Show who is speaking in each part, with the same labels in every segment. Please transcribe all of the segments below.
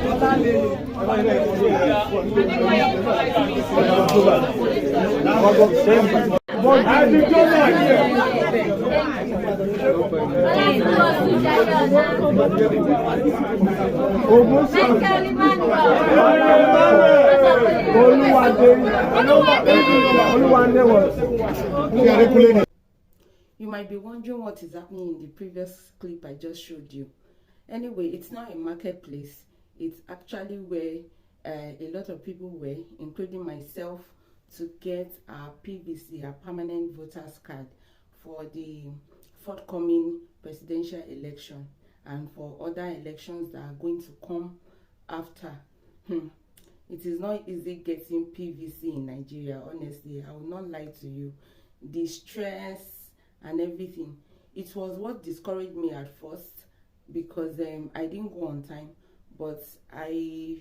Speaker 1: You might be wondering what is happening in the previous clip I just showed you. Anyway, it's not a marketplace. It's actually where a lot of people were, including myself, to get our PVC, our permanent voters card, for the forthcoming presidential election and for other elections that are going to come after. It is not easy getting PVC in Nigeria, honestly. I will not lie to you. The stress and everything, it was what discouraged me at first, because I didn't go on time, but I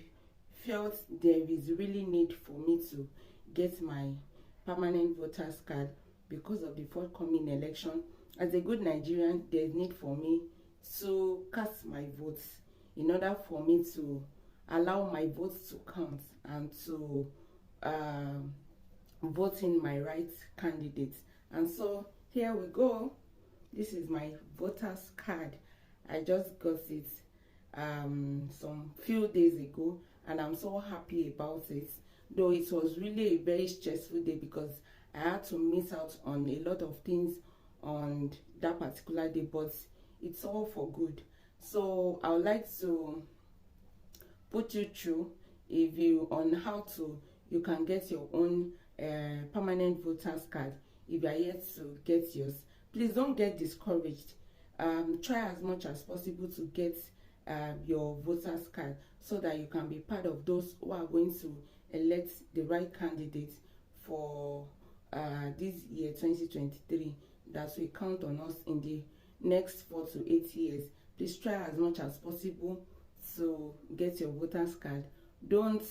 Speaker 1: felt there is really need for me to get my permanent voters card because of the forthcoming election. As a good Nigerian, there's need for me to cast my votes in order for me to allow my votes to count and to vote in my right candidate. And so here we go. This is my voters card. I just got it some few days ago, and I'm so happy about it, though it was really a very stressful day because I had to miss out on a lot of things on that particular day, but it's all for good. So I would like to put you through if you on how you can get your own permanent voters card if you are yet to get yours. Please don't get discouraged. Try as much as possible to get your voters card so that you can be part of those who are going to elect the right candidate for this year 2023 that will count on us in the next 4 to 8 years. Please try as much as possible to get your voters card. Don't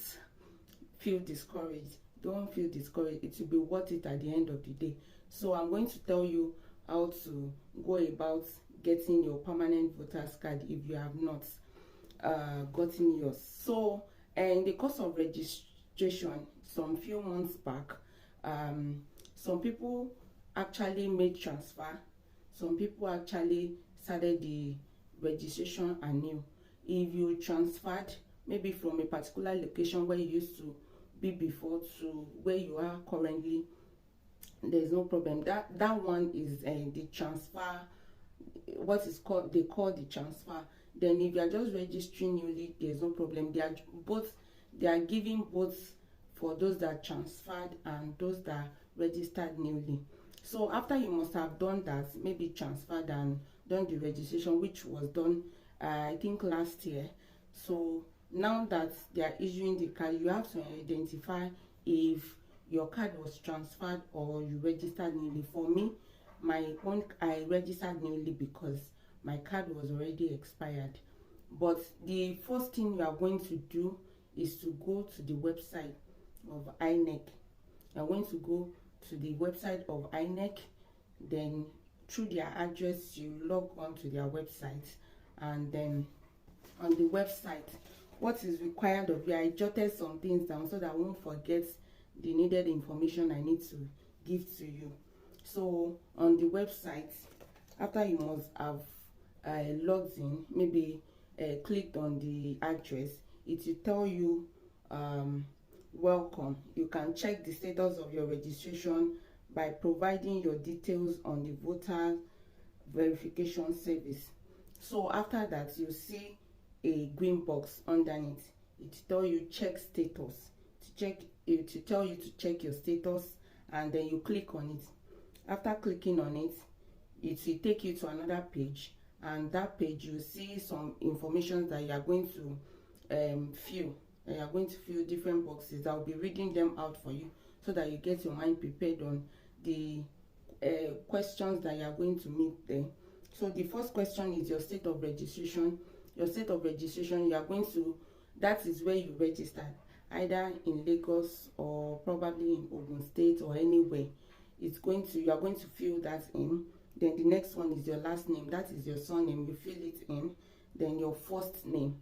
Speaker 1: feel discouraged. Don't feel discouraged. It will be worth it at the end of the day. So I'm going to tell you how to go about getting your permanent voters card if you have not gotten yours. So, in the course of registration, some few months back, some people actually made transfer. Some people actually started the registration anew. If you transferred maybe from a particular location where you used to be before to where you are currently, there's no problem. That one is the transfer, what is called, they call the transfer. Then if you are just registering newly, there's no problem. They are giving both for those that transferred and those that registered newly. So after you must have done that, maybe transferred and done the registration, which was done I think last year. So now that they are issuing the card, you have to identify if your card was transferred or you registered newly. For me, I registered newly because my card was already expired. But the first thing you are going to do is to go to the website of INEC. You're going to go to the website of INEC, then through their address you log on to their website, and then on the website, what is required of you, I jotted some things down so that I won't forget the needed information I need to give to you. So on the website, after you must have logged in, maybe clicked on the address, it will tell you welcome. You can check the status of your registration by providing your details on the voter verification service. So after that, you see a green box underneath. It will tell you check status. It will tell you to check your status, and then you click on it. After clicking on it, it will take you to another page, and that page you see some information that you are going to fill. You are going to fill different boxes. I'll be reading them out for you so that you get your mind prepared on the questions that you are going to meet there. So the first question is your state of registration. Your state of registration, you are going to, that is where you registered, either in Lagos or probably in Ogun State or anywhere. You are going to fill that in. Then the next one is your last name. That is your surname. You fill it in. Then your first name.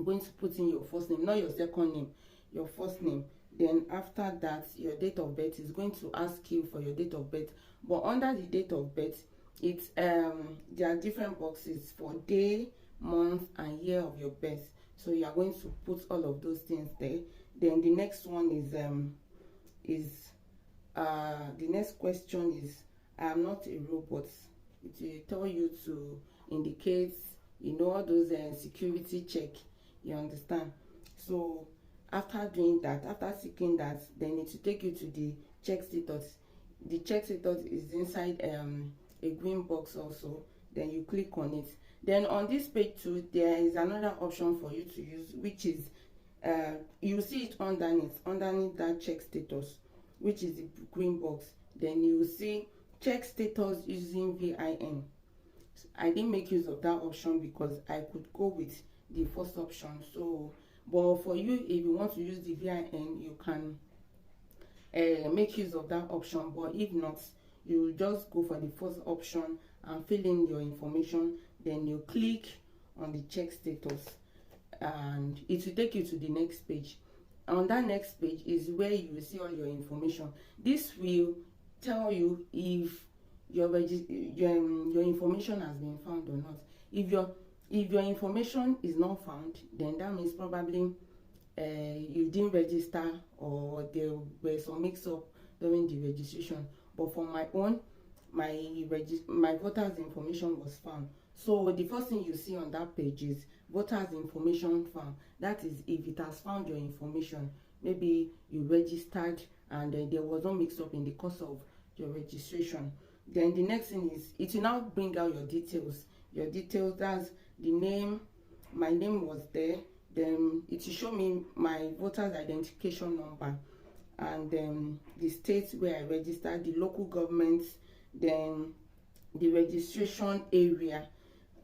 Speaker 1: going to put in your first name, not your second name, your first name. Then after that, your date of birth is going to ask you for your date of birth. But under the date of birth, it's there are different boxes for day, month, and year of your birth. So you are going to put all of those things there. Then the next one the next question is, I am not a robot. It will tell you to indicate, you know, all those security check, you understand. So after doing that, after seeking that, then it will take you to the check status. The check status is inside a green box also. Then you click on it. Then on this page too, there is another option for you to use, which is you see it underneath that check status, which is the green box. Then you see check status using VIN. I didn't make use of that option because I could go with the first option. So but for you, if you want to use the VIN, you can make use of that option. But if not, you just go for the first option and fill in your information. Then you click on the check status and it will take you to the next page. On that next page is where you will see all your information. This will tell you if your information has been found or not. If your information is not found, then that means probably you didn't register or there were some mix-up during the registration. But for my own, my voters information was found. So the first thing you see on that page is voters information found. That is if it has found your information. Maybe you registered and there was no mix-up in the course of your registration. Then the next thing is it will now bring out your details. Your details, that's the name. My name was there. Then it will show me my voter's identification number and then the state where I registered, the local government, then the registration area,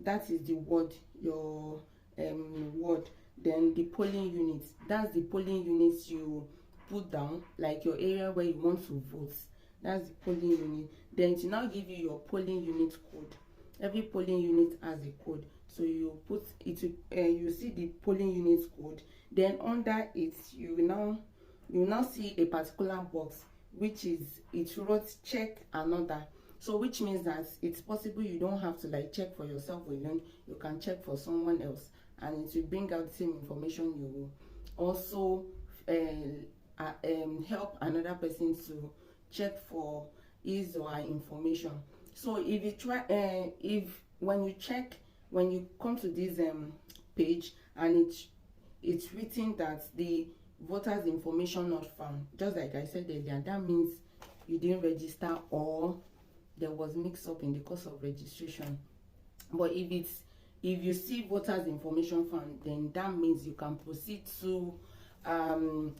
Speaker 1: that is the ward, your ward. Then the polling units, that's the polling units you put down, like your area where you want to vote. That's the polling unit. Then it will now give you your polling unit code. Every polling unit has a code, so you put it. You see the polling unit code. Then under it, you will now see a particular box, which is it wrote check another. So which means that it's possible you don't have to like check for yourself alone. You can check for someone else, and it will bring out the same information. You will also help another person to check for his or her information. So if you try, when you come to this page and it's written that the voters information not found, just like I said earlier, that means you didn't register or there was mix up in the course of registration. But if you see voters information found, then that means you can proceed to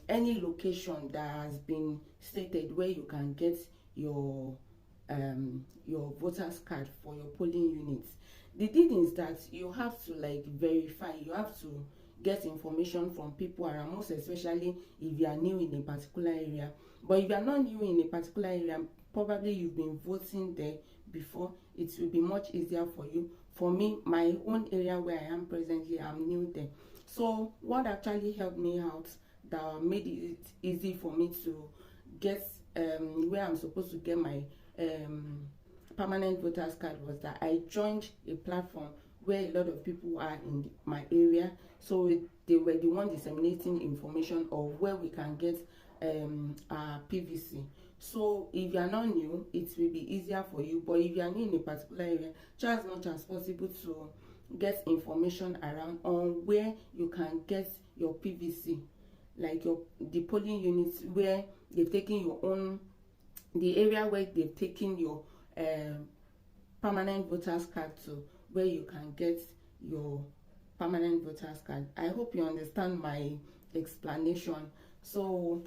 Speaker 1: any location that has been stated where you can get your voters card for your polling units. The thing is that you have to like verify, you have to get information from people around, most especially if you are new in a particular area. But if you are not new in a particular area, probably you've been voting there before, it will be much easier for you. For me, my own area where I am presently, I'm new there. So what actually helped me out, that made it easy for me to get where I'm supposed to get my permanent voters card, was that I joined a platform where a lot of people are in my area. So they were the one disseminating information of where we can get our PVC. So if you are not new, it will be easier for you. But if you are new in a particular area, try as much as possible to get information around on where you can get your PVC, like the polling units where they've taken your own, the area where they've taken your permanent voters card to, where you can get your permanent voters card. I hope you understand my explanation. So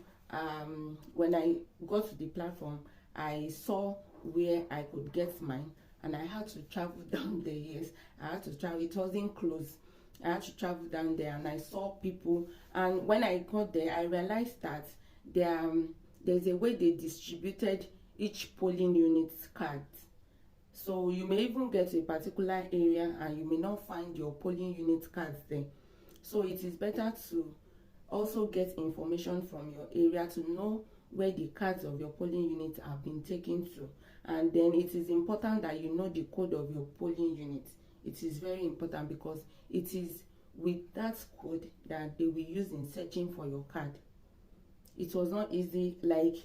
Speaker 1: when I got to the platform, I saw where I could get mine, and I had to travel down there. Yes, I had to travel. It wasn't close. I had to travel down there, and I saw people. And when I got there, I realized that there's a way they distributed each polling unit's card. So you may even get to a particular area and you may not find your polling unit cards there. So it is better to also get information from your area to know where the cards of your polling unit have been taken to. And then it is important that you know the code of your polling unit. It is very important because it is with that code that they will use in searching for your card. It was not easy, like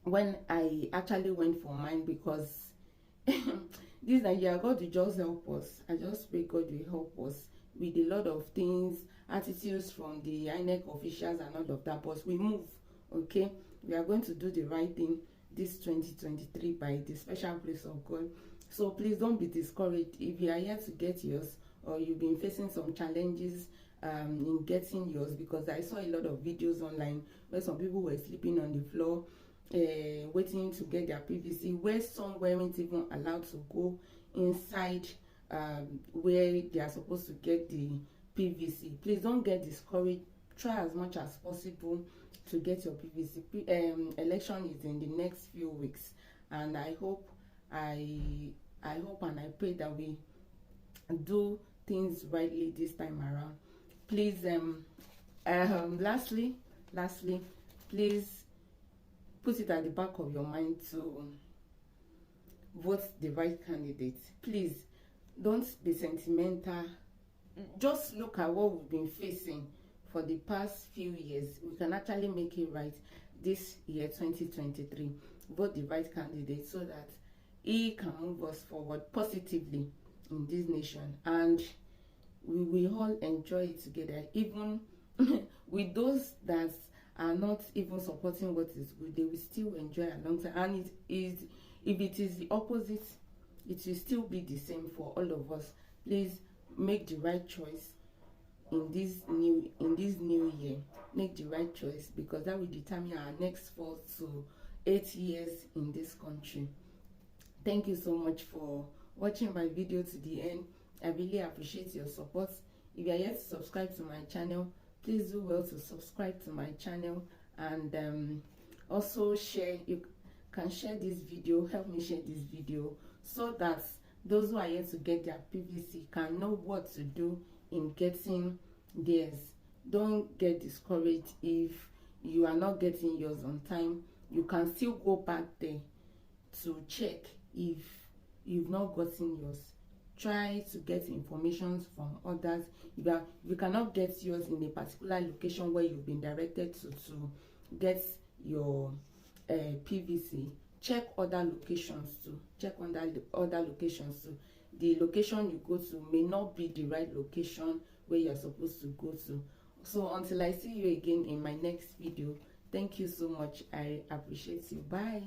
Speaker 1: when I actually went for mine, because this Nigeria, God will just help us. I just pray God will help us with a lot of things, attitudes from the INEC officials and all of that, but we move. Okay, we are going to do the right thing this 2023 by the special grace of God. So please don't be discouraged if you are here to get yours, or you've been facing some challenges in getting yours, because I saw a lot of videos online where some people were sleeping on the floor waiting to get their PVC, where some weren't even allowed to go inside where they are supposed to get the PVC. Please don't get discouraged. Try as much as possible to get your PVC. Election is in the next few weeks, and I hope and I pray that we do things rightly this time around. Please, lastly, please put it at the back of your mind to vote the right candidate. Please don't be sentimental. Just look at what we've been facing for the past few years. We can actually make it right this year, 2023. Vote the right candidate so that he can move us forward positively in this nation, and we will all enjoy it together. Even with those that are not even supporting what is good, they will still enjoy alongside. And it is, if it is the opposite, it will still be the same for all of us. Please make the right choice in this new year. Make the right choice, because that will determine our next 4 to 8 years in this country. Thank you so much for watching my video to the end. I really appreciate your support. If you are yet to subscribe to my channel, please do well to subscribe to my channel, and also share. You can share this video, help me share this video, so that those who are yet to get their PVC can know what to do in getting theirs. Don't get discouraged if you are not getting yours on time. You can still go back there to check if you've not gotten yours. Try to get information from others. If you cannot get yours in a particular location where you've been directed to get your PVC, check other locations too. Check on that other locations too. The location you go to may not be the right location where you're supposed to go to. So until I see you again in my next video, thank you so much. I appreciate you. Bye.